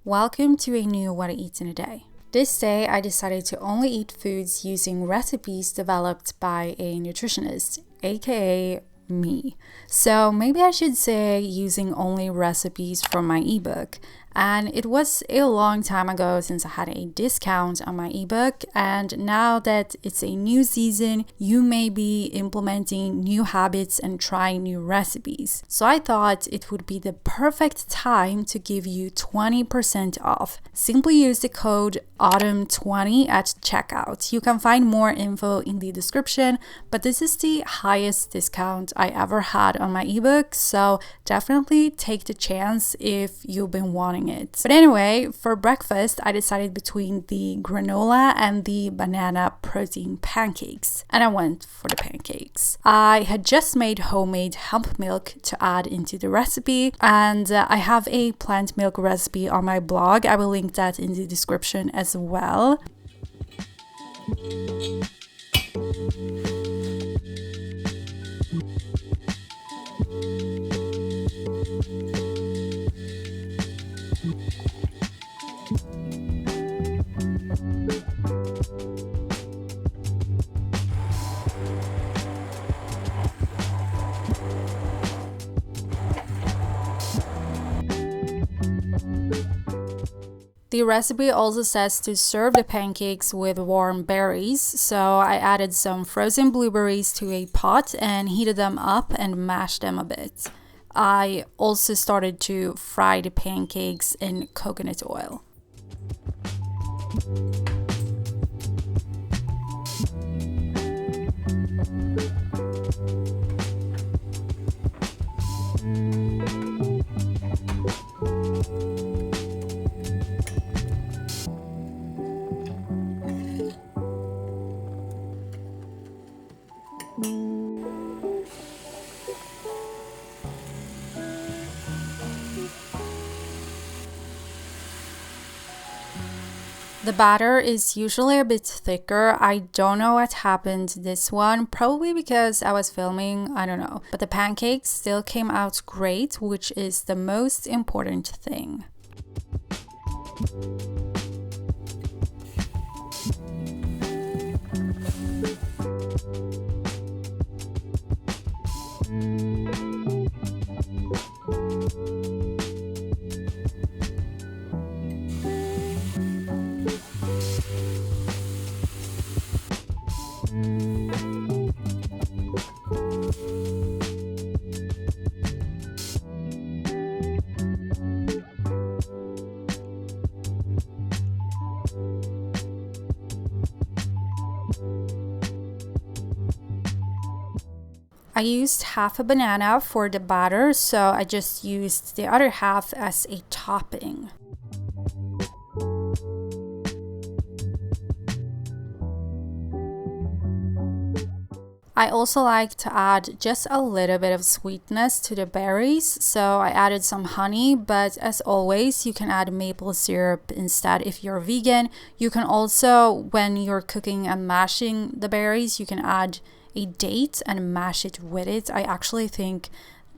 Welcome to a new What I Eat in a Day. This day, I decided to only eat foods using recipes developed by a nutritionist, aka me. So maybe I should say using only recipes from my ebook. And it was a long time ago since I had a discount on my ebook, and now that it's a new season, you may be implementing new habits and trying new recipes. So I thought it would be the perfect time to give you 20% off. Simply use the code AUTUMN20 at checkout. You can find more info in the description, but this is the highest discount I ever had on my ebook, so definitely take the chance if you've been wanting it. But anyway, for breakfast, I decided between the granola and the banana protein pancakes, and I went for the pancakes. I had just made homemade hemp milk to add into the recipe, and I have a plant milk recipe on my blog. I will link that in the description as well. The recipe also says to serve the pancakes with warm berries, so I added some frozen blueberries to a pot and heated them up and mashed them a bit. I also started to fry the pancakes in coconut oil. The batter is usually a bit thicker. I don't know what happened to this one, probably because I was filming, I don't know. But the pancakes still came out great, which is the most important thing. I used half a banana for the batter, so I just used the other half as a topping. I also like to add just a little bit of sweetness to the berries, so I added some honey, but as always, you can add maple syrup instead if you're vegan. You can also, when you're cooking and mashing the berries, you can add a date and mash it with it. I actually think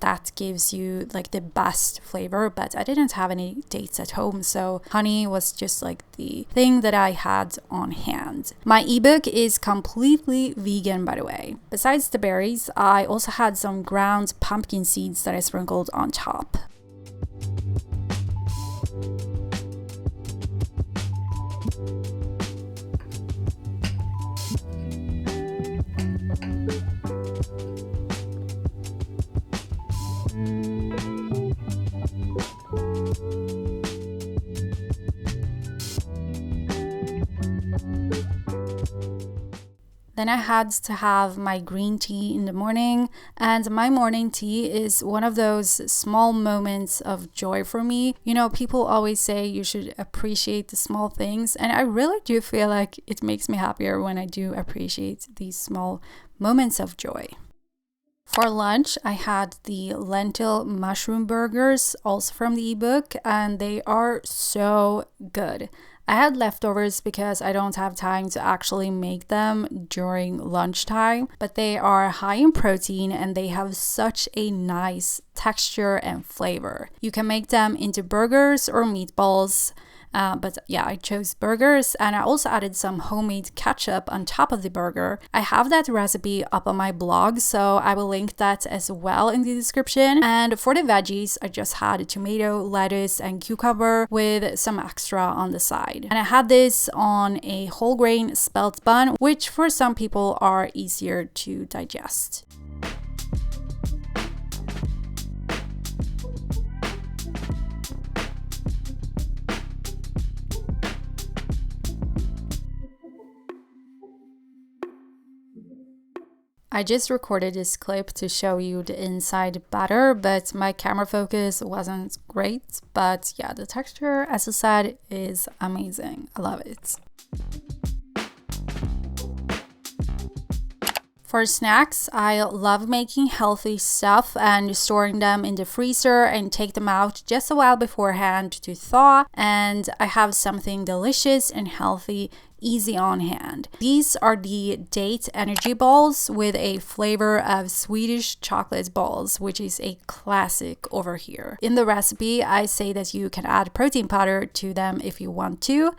that gives you like the best flavor, but I didn't have any dates at home, so honey was just like the thing that I had on hand. My ebook is completely vegan, by the way. Besides the berries, I also had some ground pumpkin seeds that I sprinkled on top. Then I had to have my green tea in the morning, and my morning tea is one of those small moments of joy for me. You know, people always say you should appreciate the small things, and I really do feel like it makes me happier when I do appreciate these small moments of joy. For lunch, I had the lentil mushroom burgers, also from the ebook, and they are so good. I had leftovers because I don't have time to actually make them during lunchtime, but they are high in protein and they have such a nice texture and flavor. You can make them into burgers or meatballs. But yeah, I chose burgers, and I also added some homemade ketchup on top of the burger. I have that recipe up on my blog, so I will link that as well in the description. And for the veggies, I just had tomato, lettuce, and cucumber with some extra on the side. And I had this on a whole grain spelt bun, which for some people are easier to digest. I just recorded this clip to show you the inside better, but my camera focus wasn't great. But yeah, the texture, as I said, is amazing. I love it. For snacks, I love making healthy stuff and storing them in the freezer and take them out just a while beforehand to thaw. And I have something delicious and healthy easy on hand. These are the date energy balls with a flavor of Swedish chocolate balls, which is a classic over here. In the recipe, I say that you can add protein powder to them if you want to.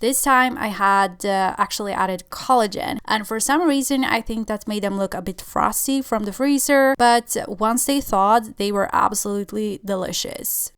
This time I had actually added collagen, and for some reason I think that made them look a bit frosty from the freezer, but once they thawed, they were absolutely delicious.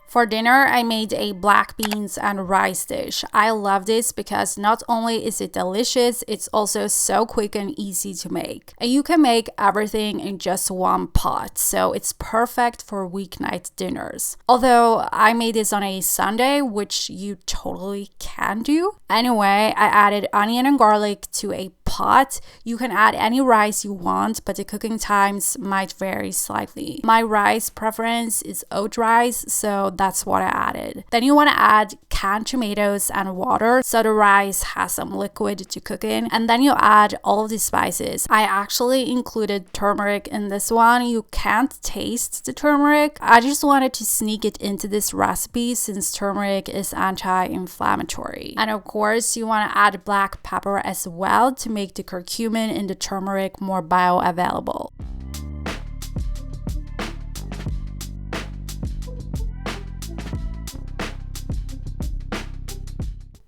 For dinner, I made a black beans and rice dish. I love this because not only is it delicious, it's also so quick and easy to make. And you can make everything in just one pot, so it's perfect for weeknight dinners. Although I made this on a Sunday, which you totally can do. Anyway, I added onion and garlic to a pot. You can add any rice you want, but the cooking times might vary slightly. My rice preference is oat rice, so that's what I added. Then you want to add canned tomatoes and water so the rice has some liquid to cook in, and then you add all of the spices. I actually included turmeric in this one. You can't taste the turmeric. I just wanted to sneak it into this recipe since turmeric is anti-inflammatory. And of course, you want to add black pepper as well to make the curcumin in the turmeric more bioavailable.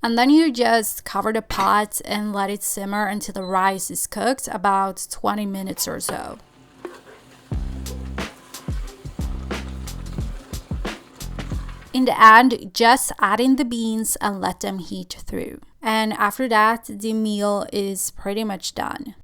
And then you just cover the pot and let it simmer until the rice is cooked, about 20 minutes or so. In the end, just add in the beans and let them heat through. And after that, the meal is pretty much done.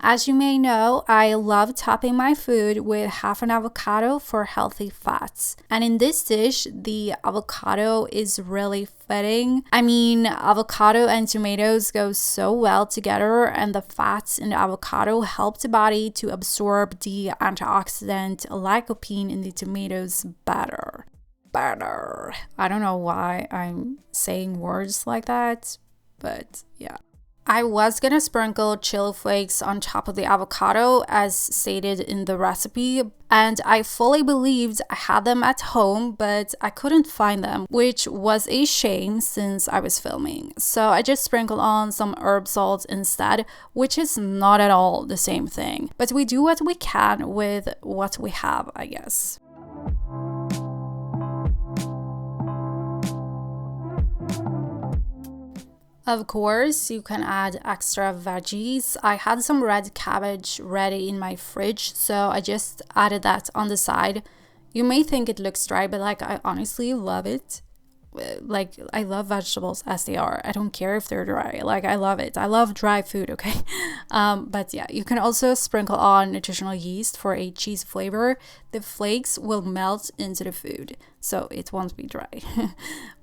As you may know, I love topping my food with half an avocado for healthy fats. And in this dish, the avocado is really fitting. I mean, avocado and tomatoes go so well together, and the fats in the avocado help the body to absorb the antioxidant lycopene in the tomatoes better. I don't know why I'm saying words like that, but yeah. I was gonna sprinkle chili flakes on top of the avocado as stated in the recipe, and I fully believed I had them at home, but I couldn't find them, which was a shame since I was filming. So I just sprinkled on some herb salt instead, which is not at all the same thing. But we do what we can with what we have, I guess. Of course, you can add extra veggies. I had some red cabbage ready in my fridge, so I just added that on the side. You may think it looks dry, but I honestly love it. I love vegetables as they are. I don't care if they're dry. I love it. I love dry food, okay? But yeah, you can also sprinkle on nutritional yeast for a cheese flavor. The flakes will melt into the food, so it won't be dry.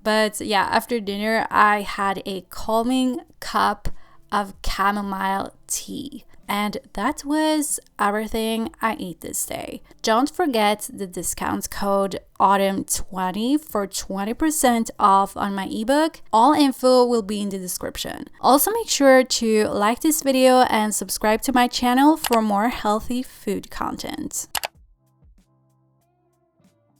But yeah, after dinner, I had a calming cup of chamomile tea. And that was everything I ate this day. Don't forget the discount code AUTUMN20 for 20% off on my ebook. All info will be in the description. Also, make sure to like this video and subscribe to my channel for more healthy food content.